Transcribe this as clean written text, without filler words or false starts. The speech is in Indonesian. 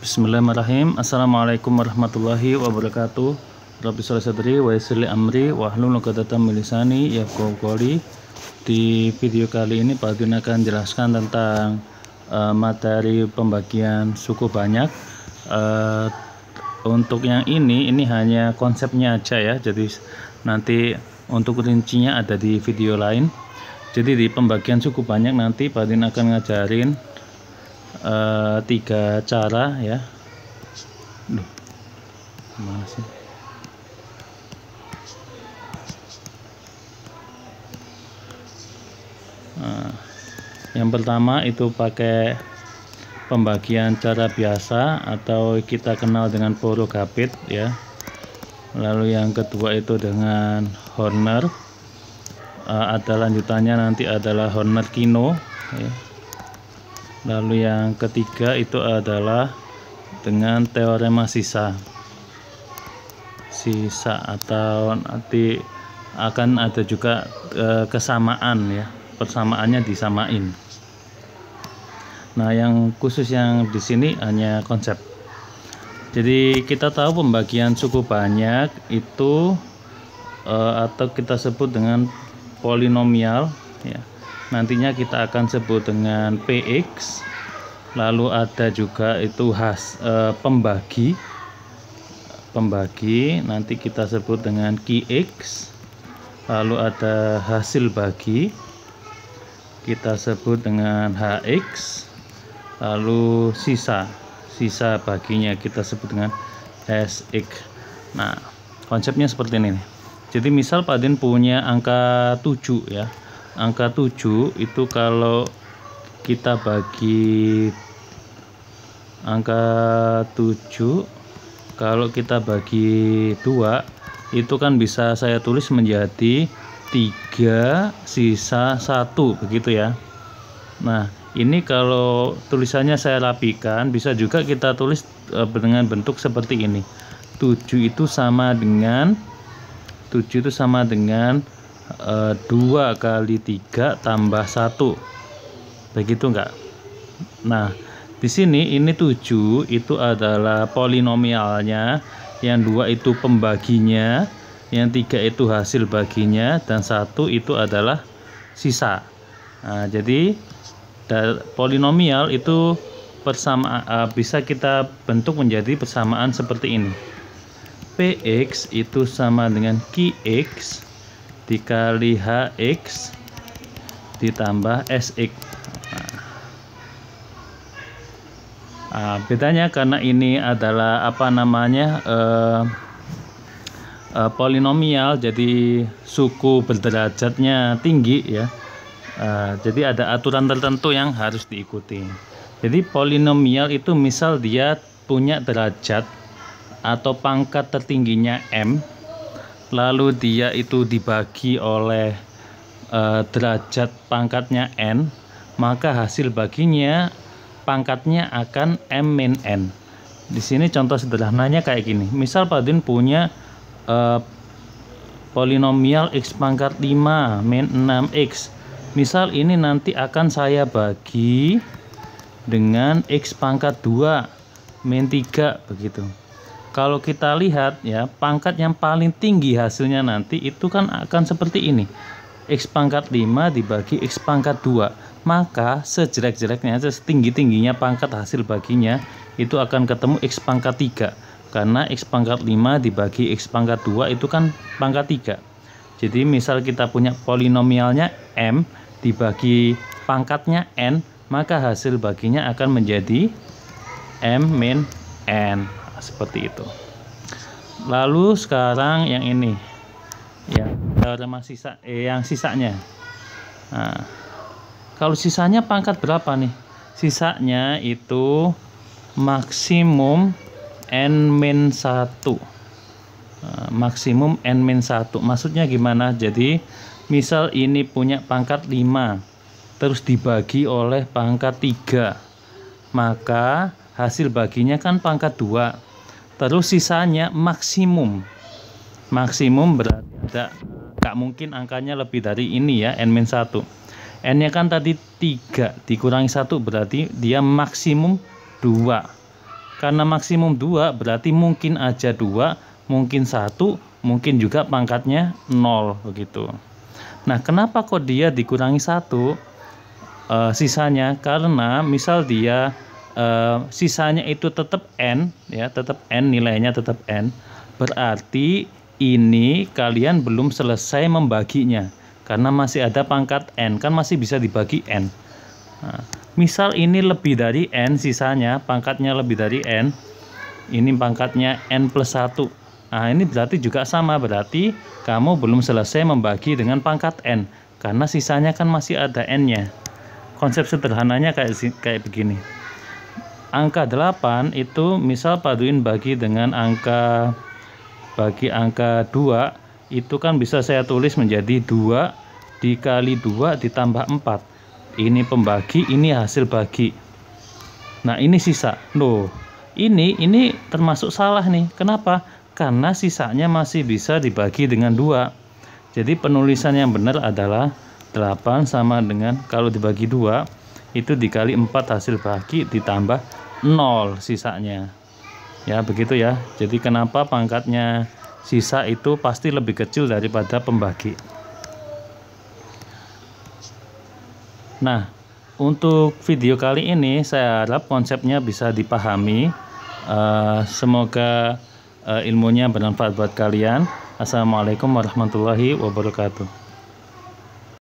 Bismillahirrahmanirrahim. Assalamualaikum warahmatullahi wabarakatuh. Rabbi shrah li sadri wa yassir li amri wahlul 'uqdatam min lisani yafqahu qawli. Di video kali ini Pak Adin akan jelaskan tentang materi pembagian suku banyak. Untuk yang ini hanya konsepnya aja ya. Jadi nanti untuk rincinya ada di video lain. Jadi di pembagian suku banyak nanti Pak Adin akan ngajarin 3 cara ya. Mana sih? Yang pertama itu pakai pembagian cara biasa atau kita kenal dengan Porogapit ya. Lalu yang kedua itu dengan Horner. Ada lanjutannya nanti adalah Horner Kino ya. Lalu yang ketiga itu adalah dengan teorema sisa atau nanti akan ada juga kesamaan ya, persamaannya disamain. Nah, yang khusus yang di sini hanya konsep. Jadi kita tahu pembagian suku banyak itu atau kita sebut dengan polinomial ya. Nantinya kita akan sebut dengan PX. Lalu ada juga itu pembagi nanti kita sebut dengan QX. Lalu ada hasil bagi kita sebut dengan HX. Lalu sisa baginya kita sebut dengan SX. Nah, konsepnya seperti ini. Jadi misal Pak Adin punya angka 7 ya. Angka 7 itu kalau kita bagi angka 7 kalau kita bagi 2 itu kan bisa saya tulis menjadi 3 sisa 1 begitu ya. Nah, ini kalau tulisannya saya rapikan bisa juga kita tulis dengan bentuk seperti ini. 7 itu sama dengan 2 kali 3 tambah 1 begitu enggak? Nah, di sini ini 7 itu adalah polinomialnya, yang 2 itu pembaginya, yang 3 itu hasil baginya, dan 1 itu adalah sisa. Nah, jadi polinomial itu bisa kita bentuk menjadi persamaan seperti ini. PX itu sama dengan QX dikali HX ditambah SX. Bedanya karena ini adalah polinomial, jadi suku berderajatnya tinggi ya. Jadi ada aturan tertentu yang harus diikuti. Jadi polinomial itu misal dia punya derajat atau pangkat tertingginya M, lalu dia itu dibagi oleh derajat pangkatnya N, maka hasil baginya pangkatnya akan M-N. Di sini contoh sederhananya kayak gini. Misal Pak Adin punya polinomial X pangkat 5 min 6X. Misal ini nanti akan saya bagi dengan X pangkat 2 min 3 begitu. Kalau kita lihat ya, pangkat yang paling tinggi hasilnya nanti itu kan akan seperti ini. X pangkat 5 dibagi X pangkat 2. Maka sejelek-jeleknya, setinggi-tingginya pangkat hasil baginya itu akan ketemu X pangkat 3. Karena X pangkat 5 dibagi X pangkat 2 itu kan pangkat 3. Jadi misal kita punya polinomialnya M dibagi pangkatnya N, maka hasil baginya akan menjadi M min N. Seperti itu. Lalu sekarang yang ini yang teorema yang sisanya. Nah, kalau sisanya pangkat berapa nih? Sisanya itu maksimum N-1. Maksimum N-1. Maksudnya gimana? Jadi misal ini punya pangkat 5 terus dibagi oleh pangkat 3, maka hasil baginya kan pangkat 2. Terus sisanya maksimum berarti nggak mungkin angkanya lebih dari ini ya, N-1. N nya kan tadi 3 dikurangi 1 berarti dia maksimum 2. Karena maksimum 2 berarti mungkin aja 2, mungkin 1, mungkin juga pangkatnya 0 begitu. Nah, kenapa kok dia dikurangi 1 sisanya? Karena misal dia sisanya itu tetap n ya, tetap n, nilainya tetap n, berarti ini kalian belum selesai membaginya karena masih ada pangkat n, kan masih bisa dibagi n. Nah, misal ini lebih dari n, sisanya pangkatnya lebih dari n, ini pangkatnya n plus 1. Nah, ini berarti juga sama, berarti kamu belum selesai membagi dengan pangkat n karena sisanya kan masih ada n-nya. Konsep sederhananya kayak begini. Angka 8 itu misal paduin bagi dengan angka 2, itu kan bisa saya tulis menjadi 2 dikali 2 ditambah 4. Ini pembagi, ini hasil bagi. Nah, ini sisa. Loh, ini termasuk salah nih. Kenapa? Karena sisanya masih bisa dibagi dengan 2. Jadi penulisan yang benar adalah 8 sama dengan, kalau dibagi 2 itu dikali 4 hasil bagi ditambah 0 sisanya. Ya, begitu ya. Jadi kenapa pangkatnya sisa itu pasti lebih kecil daripada pembagi. Nah, untuk video kali ini saya harap konsepnya bisa dipahami. Semoga ilmunya bermanfaat buat kalian. Assalamualaikum warahmatullahi wabarakatuh.